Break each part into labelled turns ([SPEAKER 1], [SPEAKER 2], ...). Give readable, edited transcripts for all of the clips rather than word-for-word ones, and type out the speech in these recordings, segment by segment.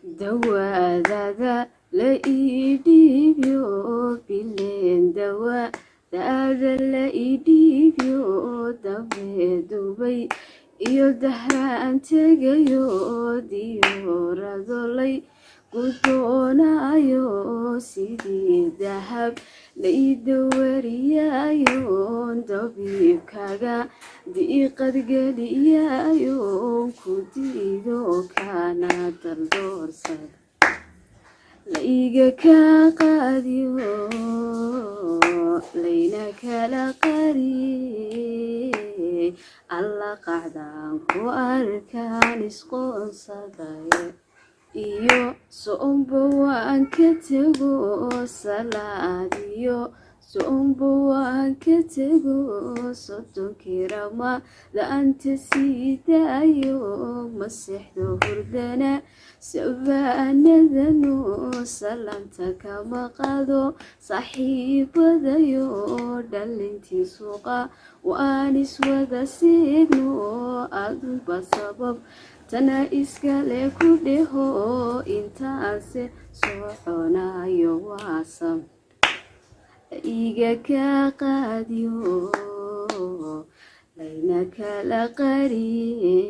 [SPEAKER 1] dawadada la iibiyo bileen dawadada la iibiyo dabeedubay iyo dahraan tegayo diyorado lay gudoonayo sidii dahab la idawariyayo dabiibkaga diiqad geliyayo ku diido kana daldoorsad la iga ka qaadiyo layna kala qariye alla qacdaan ku arkaan isqoonsaday iyo soomba waan ka tego salaad iyo soomba waan ka tego soddonkii ramadaanta sii daayo masexdo hurdana sabaanadano salanta kama qado saaxiibadayo dhalintii suuqa waan iswada siigno aduba sabab tana iskale ku dheho intaase soconayo waasam iga ka qaadiyo layna kala qariye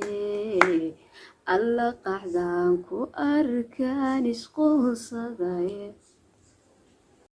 [SPEAKER 1] alla qacdaan ku arkaan isqoonsaday